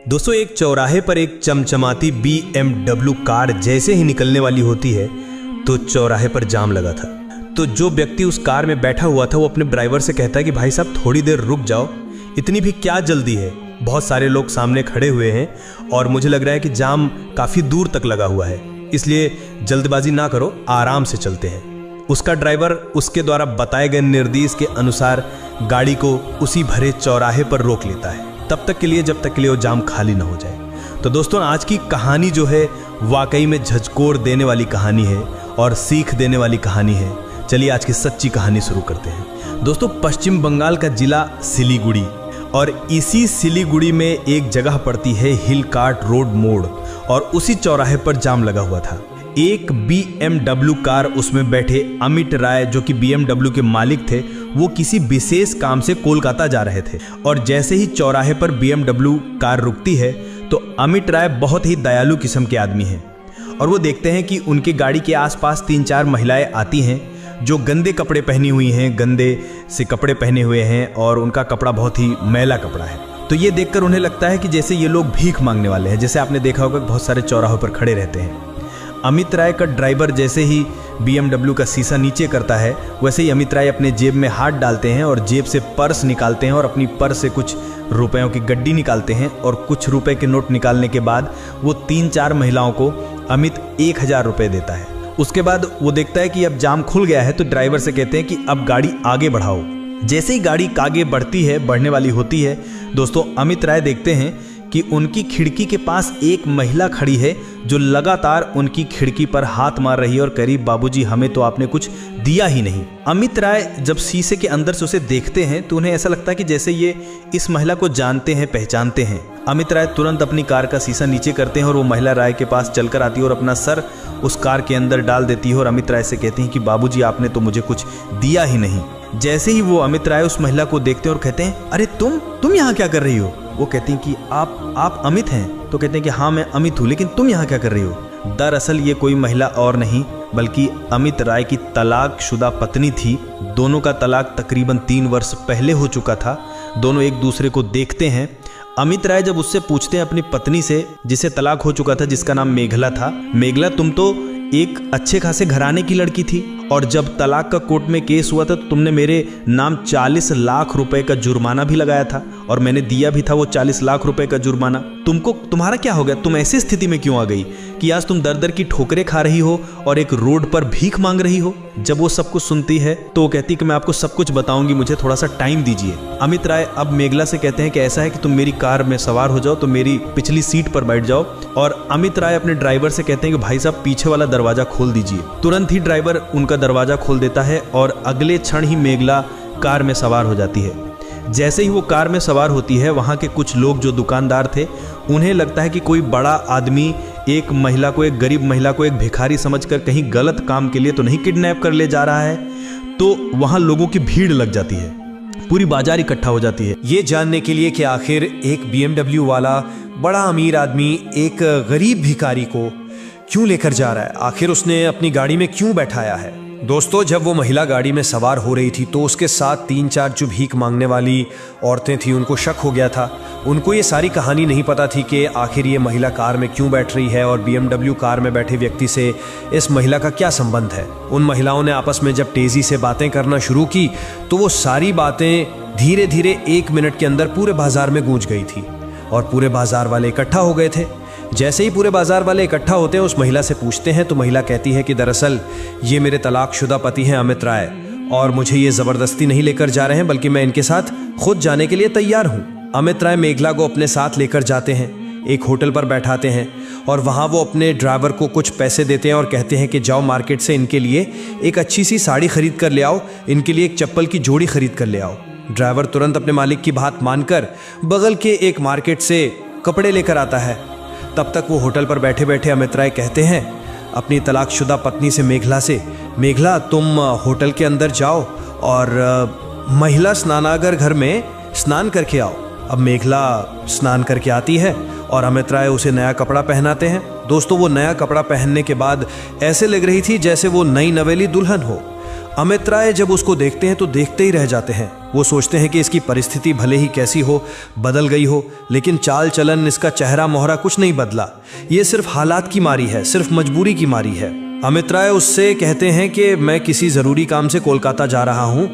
दोस्तों, एक चौराहे पर एक चमचमाती BMW कार जैसे ही निकलने वाली होती है तो चौराहे पर जाम लगा था। तो जो व्यक्ति उस कार में बैठा हुआ था वो अपने ड्राइवर से कहता है कि भाई साहब थोड़ी देर रुक जाओ, इतनी भी क्या जल्दी है, बहुत सारे लोग सामने खड़े हुए हैं और मुझे लग रहा है कि जाम काफ़ी दूर तक लगा हुआ है, इसलिए जल्दबाजी ना करो, आराम से चलते हैं। उसका ड्राइवर उसके द्वारा बताए गए निर्देश के अनुसार गाड़ी को उसी भरे चौराहे पर रोक लेता है, तब तक के लिए जब तक के लिए वो जाम खाली ना हो जाए। तो दोस्तों, आज की कहानी जो है वाकई में झकझोर देने वाली कहानी है और सीख देने वाली कहानी है। चलिए आज की सच्ची कहानी शुरू करते हैं। दोस्तों, पश्चिम बंगाल का जिला सिलीगुड़ी, और इसी सिलीगुड़ी में एक जगह पड़ती है हिल कार्ट रोड मोड़, और उसी चौराहे पर जाम लगा हुआ था। एक BMW कार, उसमें बैठे अमित राय जो कि BMW के मालिक थे, वो किसी विशेष काम से कोलकाता जा रहे थे। और जैसे ही चौराहे पर BMW कार रुकती है तो अमित राय बहुत ही दयालु किस्म के आदमी हैं और वो देखते हैं कि उनकी गाड़ी के आसपास 3-4 महिलाएं आती हैं जो गंदे कपड़े पहनी हुई हैं, गंदे से कपड़े पहने हुए हैं और उनका कपड़ा बहुत ही मैला कपड़ा है। तो ये देखकर उन्हें लगता है कि जैसे ये लोग भीख मांगने वाले हैं, जैसे आपने देखा होगा बहुत सारे चौराहों पर खड़े रहते हैं। अमित राय का ड्राइवर जैसे ही BMW का शीशा नीचे करता है, वैसे ही अमित राय अपने जेब में हाथ डालते हैं और जेब से पर्स निकालते हैं और अपनी पर्स से कुछ रुपयों की गड्डी निकालते हैं और कुछ रुपए के नोट निकालने के बाद वो 3-4 महिलाओं को अमित 1000 रुपये देता है। उसके बाद वो देखता है कि अब जाम खुल गया है, तो ड्राइवर से कहते हैं कि अब गाड़ी आगे बढ़ाओ। जैसे ही गाड़ी आगे बढ़ती है, बढ़ने वाली होती है, दोस्तों अमित राय देखते हैं कि उनकी खिड़की के पास एक महिला खड़ी है जो लगातार उनकी खिड़की पर हाथ मार रही है और करीब बाबूजी हमें तो आपने कुछ दिया ही नहीं। अमित राय जब शीशे के अंदर से उसे देखते हैं तो उन्हें ऐसा लगता है कि जैसे ये इस महिला को जानते हैं, पहचानते हैं। अमित राय तुरंत अपनी कार का शीशा नीचे करते हैं और वो महिला राय के पास चलकर आती है और अपना सर उस कार के अंदर डाल देती है और अमित राय से कहती है कि बाबूजी आपने तो मुझे कुछ दिया ही नहीं। जैसे ही वो अमित राय उस महिला को देखते हैं और कहते हैं, अरे तुम यहाँ क्या कर रही हो? वो कहती हैं कि आप अमित हैं? तो कहते हैं कि हाँ मैं अमित हूँ, लेकिन तुम यहाँ क्या कर रही हो? दरअसल ये कोई महिला और नहीं बल्कि अमित राय की तलाकशुदा पत्नी थी। दोनों का तलाक तकरीबन 3 वर्ष पहले हो चुका था। दोनों एक दूसरे को देखते हैं। अमित राय जब उससे पूछते हैं अपनी पत्नी से, जिसे तलाक हो चुका था, जिसका नाम मेघला था, मेघला तुम तो एक अच्छे खासे घराने की लड़की थी और जब तलाक का कोर्ट में केस हुआ था तो तुमने मेरे नाम 40 लाख रुपए का जुर्माना भी लगाया था और मैंने दिया भी था वो 40 लाख रुपए का जुर्माना। तुम्हारा क्या हो गया? तुम ऐसी स्थिति में क्यों आ गई कि आज तुम दर दर की ठोकरें खा रही हो और एक रोड पर भीख मांग रही हो? जब वो सब कुछ सुनती है तो वो कहती कि मैं आपको सब कुछ बताऊंगी, मुझे थोड़ा सा टाइम दीजिए। अमित राय अब मेघला से कहते हैं कि ऐसा है कि तुम मेरी कार में सवार हो जाओ, तो मेरी पिछली सीट पर बैठ जाओ। और अमित राय अपने ड्राइवर से कहते हैं कि भाई साहब पीछे वाला दरवाजा खोल दीजिए। तुरंत ही ड्राइवर उनका दरवाजा खोल देता है और अगले क्षण ही मेघला कार में सवार हो जाती है। जैसे ही वो कार में सवार होती है, वहां के कुछ लोग जो दुकानदार थे, उन्हें लगता है कि कोई बड़ा आदमी एक महिला को, एक गरीब महिला को एक भिखारी समझकर कहीं गलत काम के लिए तो नहीं किडनैप कर ले जा रहा है। तो वहां लोगों की भीड़ लग जाती है, पूरी बाजार इकट्ठा हो जाती है ये जानने के लिए कि आखिर एक BMW वाला बड़ा अमीर आदमी एक गरीब भिखारी को क्यों लेकर जा रहा है, आखिर उसने अपनी गाड़ी में क्यों बैठाया है। दोस्तों, जब वो महिला गाड़ी में सवार हो रही थी तो उसके साथ 3-4 जो भीख मांगने वाली औरतें थी, उनको शक हो गया था। उनको ये सारी कहानी नहीं पता थी कि आखिर ये महिला कार में क्यों बैठ रही है और BMW कार में बैठे व्यक्ति से इस महिला का क्या संबंध है। उन महिलाओं ने आपस में जब तेजी से बातें करना शुरू की तो वो सारी बातें धीरे धीरे 1 मिनट के अंदर पूरे बाजार में गूंज गई थी और पूरे बाजार वाले इकट्ठा हो गए थे। जैसे ही पूरे बाजार वाले इकट्ठा होते हैं, उस महिला से पूछते हैं तो महिला कहती है कि दरअसल ये मेरे तलाकशुदा पति हैं अमित राय और मुझे ये ज़बरदस्ती नहीं लेकर जा रहे हैं बल्कि मैं इनके साथ खुद जाने के लिए तैयार हूँ। अमित राय मेघला को अपने साथ लेकर जाते हैं, एक होटल पर बैठाते हैं और वहाँ वो अपने ड्राइवर को कुछ पैसे देते हैं और कहते हैं कि जाओ मार्केट से इनके लिए एक अच्छी सी साड़ी खरीद कर ले आओ, इनके लिए एक चप्पल की जोड़ी खरीद कर ले आओ। ड्राइवर तुरंत अपने मालिक की बात मानकर बगल के एक मार्केट से कपड़े लेकर आता है। तब तक वो होटल पर बैठे बैठे अमित राय कहते हैं अपनी तलाकशुदा पत्नी से, मेघला से, मेघला तुम होटल के अंदर जाओ और महिला स्नानागार घर में स्नान करके आओ। अब मेघला स्नान करके आती है और अमित राय उसे नया कपड़ा पहनाते हैं। दोस्तों, वो नया कपड़ा पहनने के बाद ऐसे लग रही थी जैसे वो नई नवेली दुल्हन हो। अमित राय जब उसको देखते हैं तो देखते ही रह जाते हैं। वो सोचते हैं कि इसकी परिस्थिति भले ही कैसी हो, बदल गई हो, लेकिन चाल चलन, इसका चेहरा मोहरा कुछ नहीं बदला। ये सिर्फ हालात की मारी है, सिर्फ मजबूरी की मारी है। अमित राय उससे कहते हैं कि मैं किसी ज़रूरी काम से कोलकाता जा रहा हूँ,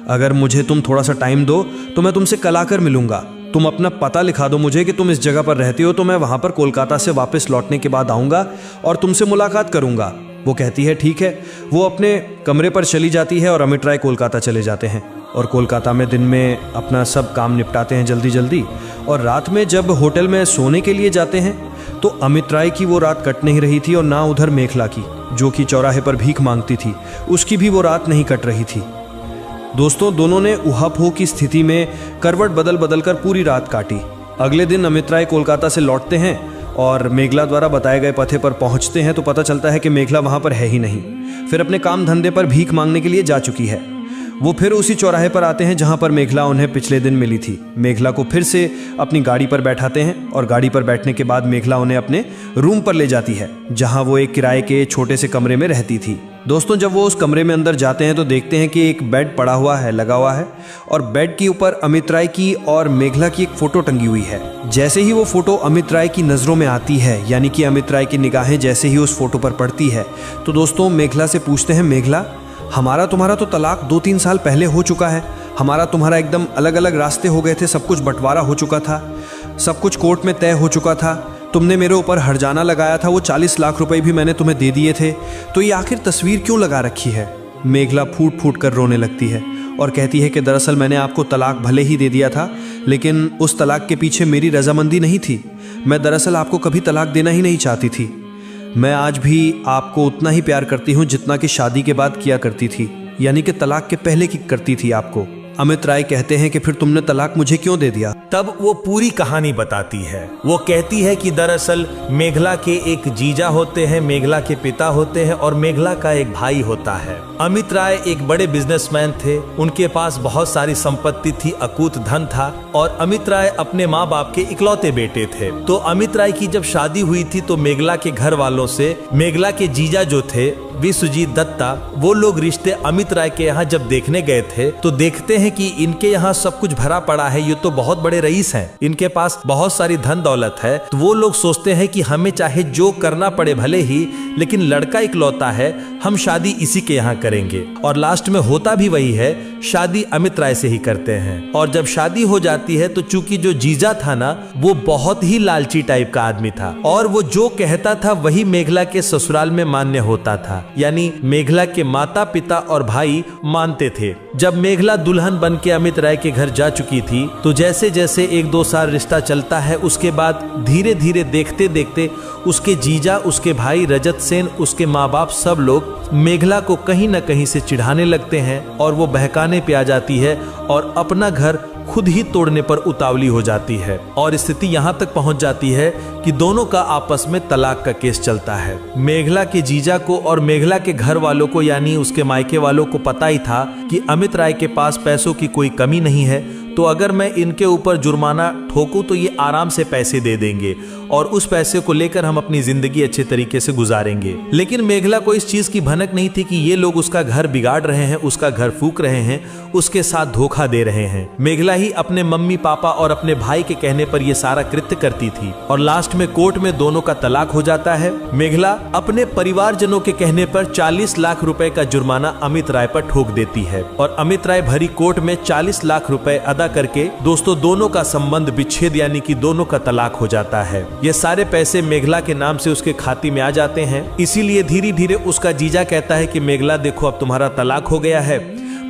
अगर मुझे तुम थोड़ा सा टाइम दो तो मैं तुमसे कल आकर मिलूंगा। तुम अपना पता लिखा दो मुझे कि तुम इस जगह पर रहती हो, तो मैं वहाँ पर कोलकाता से वापस लौटने के बाद आऊँगा और तुमसे मुलाकात करूँगा। वो कहती है ठीक है। वो अपने कमरे पर चली जाती है और अमित राय कोलकाता चले जाते हैं और कोलकाता में दिन में अपना सब काम निपटाते हैं जल्दी जल्दी। और रात में जब होटल में सोने के लिए जाते हैं तो अमित राय की वो रात कट नहीं रही थी और ना उधर मेखला की, जो कि चौराहे पर भीख मांगती थी, उसकी भी वो रात नहीं कट रही थी। दोस्तों, दोनों ने उहापोह की स्थिति में करवट बदल बदल कर पूरी रात काटी। अगले दिन अमित राय कोलकाता से लौटते हैं और मेघला द्वारा बताए गए पते पर पहुंचते हैं तो पता चलता है कि मेघला वहां पर है ही नहीं, फिर अपने काम धंधे पर भीख मांगने के लिए जा चुकी है। वो फिर उसी चौराहे पर आते हैं जहां पर मेघला उन्हें पिछले दिन मिली थी। मेघला को फिर से अपनी गाड़ी पर बैठाते हैं और गाड़ी पर बैठने के बाद मेघला उन्हें अपने रूम पर ले जाती है, जहां वो एक किराए के छोटे से कमरे में रहती थी। दोस्तों, जब वो उस कमरे में अंदर जाते हैं तो देखते हैं कि एक बेड पड़ा हुआ है, लगा हुआ है, और बेड के ऊपर अमित राय की और मेघला की एक फोटो टंगी हुई है। जैसे ही वो फोटो अमित राय की नज़रों में आती है, यानी कि अमित राय की निगाहें जैसे ही उस फोटो पर पड़ती है, तो दोस्तों मेघला से पूछते हैं, मेघला, हमारा तुम्हारा तो तलाक 2-3 साल पहले हो चुका है, हमारा तुम्हारा एकदम अलग अलग रास्ते हो गए थे, सब कुछ बंटवारा हो चुका था, सब कुछ कोर्ट में तय हो चुका था, तुमने मेरे ऊपर हर्जाना लगाया था, वो 40 लाख रुपए भी मैंने तुम्हें दे दिए थे, तो ये आखिर तस्वीर क्यों लगा रखी है? मेघला फूट फूट कर रोने लगती है और कहती है कि दरअसल मैंने आपको तलाक भले ही दे दिया था, लेकिन उस तलाक के पीछे मेरी रजामंदी नहीं थी। मैं दरअसल आपको कभी तलाक देना ही नहीं चाहती थी। मैं आज भी आपको उतना ही प्यार करती हूँ जितना कि शादी के बाद किया करती थी, यानी कि तलाक के पहले की करती थी आपको। अमित राय कहते हैं कि फिर तुमने तलाक मुझे क्यों दे दिया? तब वो पूरी कहानी बताती है। वो कहती है कि दरअसल मेघला के एक जीजा होते हैं, मेघला के पिता होते हैं और मेघला का एक भाई होता है। अमित राय एक बड़े बिजनेसमैन थे, उनके पास बहुत सारी संपत्ति थी, अकूत धन था और अमित राय अपने माँ बाप के इकलौते बेटे थे। तो अमित राय की जब शादी हुई थी तो मेघला के घर वालों से मेघला के जीजा जो थे विश्वजीत दत्ता, वो लोग रिश्ते अमित राय के यहाँ जब देखने गए थे तो देखते हैं कि इनके यहाँ सब कुछ भरा पड़ा है, ये तो बहुत बड़े रईस हैं, इनके पास बहुत सारी धन दौलत है। तो वो लोग सोचते हैं कि हमें चाहे जो करना पड़े भले ही, लेकिन लड़का इकलौता है, हम शादी इसी के यहाँ करेंगे। और लास्ट में होता भी वही है, शादी अमित राय से ही करते हैं। और जब शादी हो जाती है तो चूंकि जो जीजा था ना, वो बहुत ही लालची टाइप का आदमी था और वो जो कहता था वही मेघला के ससुराल में मान्य होता था, यानी मेघला के माता पिता और भाई मानते थे। जब मेघला दुल्हन बन के अमित राय के घर जा चुकी थी तो जैसे जैसे 1-2 साल रिश्ता चलता है, उसके बाद धीरे धीरे देखते देखते उसके जीजा, उसके भाई रजत सेन, उसके माँ बाप सब लोग मेघला को कहीं न कहीं से चिढ़ाने लगते हैं और वो बहकाने पे आ जाती है और अपना घर खुद ही तोड़ने पर उतावली हो जाती है। और स्थिति यहाँ तक पहुँच जाती है कि दोनों का आपस में तलाक का केस चलता है। मेघला के जीजा को और मेघला के घर वालों को, यानी उसके मायके वालों को पता ही था कि अमित राय के पास पैसों की कोई कमी नहीं है, तो अगर मैं इनके ऊपर जुर्माना ठोकूं तो ये आराम से पैसे दे देंगे और उस पैसे को लेकर हम अपनी जिंदगी अच्छे तरीके से गुजारेंगे। लेकिन मेघला को इस चीज की भनक नहीं थी कि ये लोग उसका घर बिगाड़ रहे हैं, उसका घर फूंक रहे हैं, उसके साथ धोखा दे रहे हैं। मेघला ही अपने मम्मी पापा और अपने भाई के कहने पर यह सारा कृत्य करती थी और लास्ट में कोर्ट में दोनों का तलाक हो जाता है। मेघला अपने परिवारजनों के कहने पर 40 लाख रुपए का जुर्माना अमित राय पर ठोक देती है और अमित राय भरी कोर्ट में 40 लाख रुपए अदा करके दोस्तों दोनों का संबंध विच्छेद, यानी कि दोनों का तलाक हो जाता है। ये सारे पैसे मेघला के नाम से उसके खाते में आ जाते हैं। इसीलिए धीरे धीरे उसका जीजा कहता है कि मेघला देखो, अब तुम्हारा तलाक हो गया है,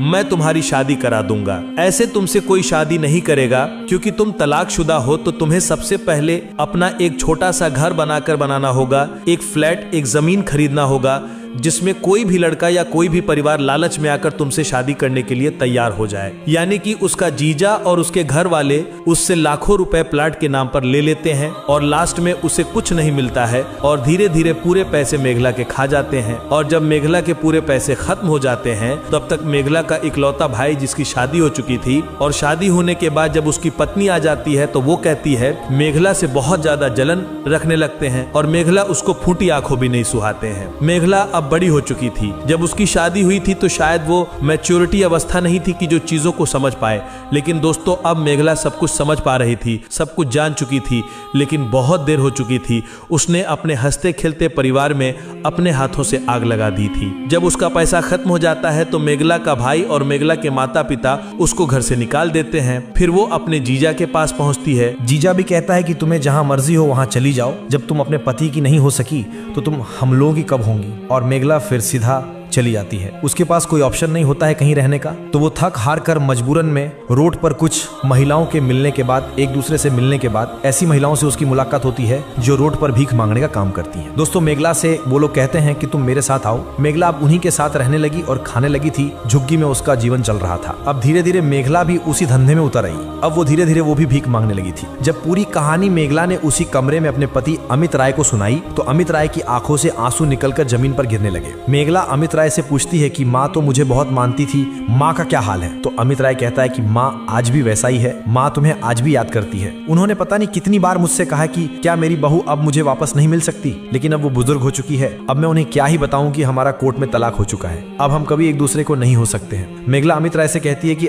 मैं तुम्हारी शादी करा दूंगा। ऐसे तुमसे कोई शादी नहीं करेगा क्योंकि तुम तलाकशुदा हो, तो तुम्हें सबसे पहले अपना एक छोटा सा घर बनाकर बनाना होगा, एक फ्लैट, एक जमीन खरीदना होगा जिसमें कोई भी लड़का या कोई भी परिवार लालच में आकर तुमसे शादी करने के लिए तैयार हो जाए। यानी कि उसका जीजा और उसके घर वाले उससे लाखों रुपए प्लाट के नाम पर ले लेते हैं और लास्ट में उसे कुछ नहीं मिलता है और धीरे धीरे पूरे पैसे मेघला के खा जाते हैं। और जब मेघला के पूरे पैसे खत्म हो जाते हैं तब तक मेघला का इकलौता भाई, जिसकी शादी हो चुकी थी, और शादी होने के बाद जब उसकी पत्नी आ जाती है तो वो कहती है मेघला से बहुत ज्यादा जलन रखने लगते हैं और मेघला उसको फूटी आंखों भी नहीं सुहाते हैं। मेघला अब अब बड़ी हो चुकी थी। जब उसकी शादी हुई थी तो शायद वो मैच्योरिटी अवस्था नहीं थी कि जो चीजों को समझ पाए, लेकिन दोस्तों अब मेघला सब कुछ समझ पा रही थी, सब कुछ जान चुकी थी, लेकिन बहुत देर हो चुकी थी। उसने अपने हंसते खेलते परिवार में अपने हाथों से आग लगा दी थी। जब उसका पैसा खत्म हो जाता है तो मेघला का भाई और मेघला के माता पिता उसको घर से निकाल देते हैं। फिर वो अपने जीजा के पास पहुंचती है। जीजा भी कहता है कि तुम्हें जहां मर्जी हो वहां चली जाओ, जब तुम अपने पति की नहीं हो सकी तो तुम हम लोगों की कब होंगी। और मेघला फिर सीधा चली जाती है। उसके पास कोई ऑप्शन नहीं होता है कहीं रहने का, तो वो थक हार कर मजबूरन में रोड पर कुछ महिलाओं के मिलने के बाद, एक दूसरे से मिलने के बाद ऐसी महिलाओं से उसकी मुलाकात होती है जो रोड पर भीख मांगने का काम करती हैं। दोस्तों मेघला से वो लोग कहते हैं कि तुम मेरे साथ आओ। मेघला अब उन्हीं के साथ रहने लगी और खाने लगी थी। झुग्गी में उसका जीवन चल रहा था। अब धीरे धीरे मेघला भी उसी धंधे में उतर आई। अब वो धीरे धीरे वो भी भीख मांगने लगी थी। जब पूरी कहानी मेघला ने उसी कमरे में अपने पति अमित राय को सुनाई तो अमित राय की आंखों से आंसू निकलकर जमीन पर गिरने लगे। मेघला अमित राय से पूछती है कि माँ तो मुझे बहुत मानती थी, माँ का क्या हाल है। तो अमित राय कहता है कि माँ आज भी वैसा ही है, माँ तुम्हें आज भी याद करती है। उन्होंने पता नहीं कितनी बार मुझसे कहा कि क्या मेरी बहू अब मुझे वापस नहीं मिल सकती, लेकिन अब वो बुजुर्ग हो चुकी है। अब मैं उन्हें क्या ही बताऊं कि हमारा कोर्ट में तलाक हो चुका है, अब हम कभी एक दूसरे को नहीं हो सकते हैं। मेघला अमित राय से कहती है कि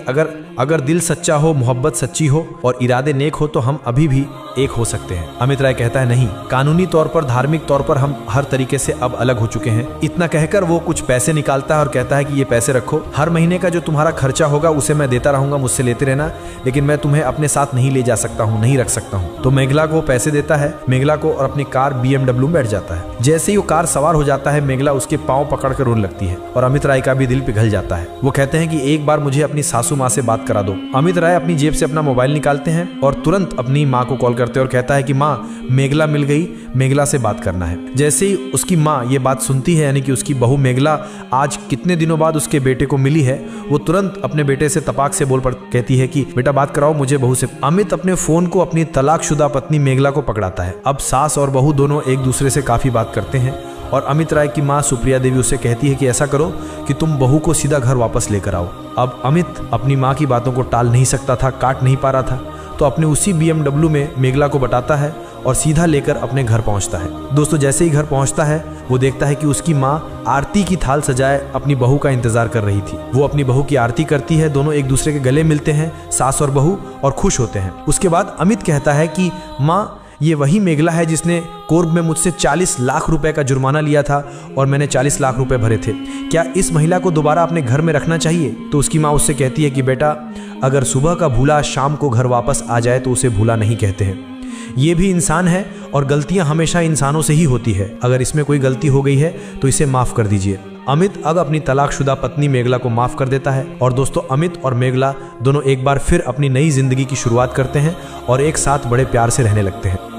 अगर दिल सच्चा हो, मोहब्बत सच्ची हो और इरादे नेक हो तो हम अभी भी एक हो सकते हैं। अमित राय कहता है नहीं, कानूनी तौर पर, धार्मिक तौर पर हम हर तरीके से अब अलग हो चुके हैं। इतना कहकर वो कुछ पैसे निकालता है और कहता है कि ये पैसे रखो, हर महीने का जो तुम्हारा खर्चा होगा उसे मैं देता रहूंगा, मुझसे लेते रहना, लेकिन मैं तुम्हें अपने साथ नहीं ले जा सकता हूँ, नहीं रख सकता हूँ। तो मेघला को पैसे देता है, मेघला को, और अपनी कार BMW में बैठ जाता है। जैसे ही वो कार सवार हो जाता है मेघला उसके पाँव पकड़कर रोने लगती है और अमित राय का भी दिल पिघल जाता है। वो कहते हैं कि एक बार मुझे अपनी सासू माँ से बात करा दो। अमित राय अपनी जेब से अपना मोबाइल निकालते हैं और तुरंत अपनी माँ को कॉल करते हैं और कहता है कि माँ मेघला मिल गई, मेघला से बात करना है। जैसे ही उसकी माँ ये बात सुनती है, यानी कि उसकी बहू मेघला आज कितने दिनों बाद उसके बेटे को मिली है, वो तुरंत अपने बेटे से तपाक से बोल पड़ कहती है कि बेटा बात कराओ मुझे बहू से। अमित अपने फोन को अपनी तलाकशुदा पत्नी मेघला को पकड़ाता है। अब सास और बहू दोनों एक दूसरे से काफी बात करते हैं और अमित राय की माँ सुप्रिया देवी उससे कहती है कि ऐसा करो कि तुम बहू को सीधा घर वापस लेकर आओ। अब अमित अपनी माँ की बातों को टाल नहीं सकता था, काट नहीं पा रहा था, तो अपने उसी BMW में मेघला को बताता है और सीधा लेकर अपने घर पहुंचता है। दोस्तों जैसे ही घर पहुंचता है वो देखता है कि उसकी माँ आरती की थाल सजाए अपनी बहू का इंतजार कर रही थी। वो अपनी बहू की आरती करती है, दोनों एक दूसरे के गले मिलते हैं, सास और बहू, और खुश होते हैं। उसके बाद अमित कहता है कि माँ ये वही मेघला है जिसने कोर्ट में मुझसे 40 लाख रुपए का जुर्माना लिया था और मैंने 40 लाख रुपए भरे थे। क्या इस महिला को दोबारा अपने घर में रखना चाहिए? तो उसकी माँ उससे कहती है कि बेटा अगर सुबह का भूला शाम को घर वापस आ जाए तो उसे भूला नहीं कहते हैं। ये भी इंसान है और गलतियां हमेशा इंसानों से ही होती है। अगर इसमें कोई गलती हो गई है तो इसे माफ कर दीजिए। अमित अब अपनी तलाकशुदा पत्नी मेघला को माफ कर देता है और दोस्तों अमित और मेघला दोनों एक बार फिर अपनी नई जिंदगी की शुरुआत करते हैं और एक साथ बड़े प्यार से रहने लगते हैं।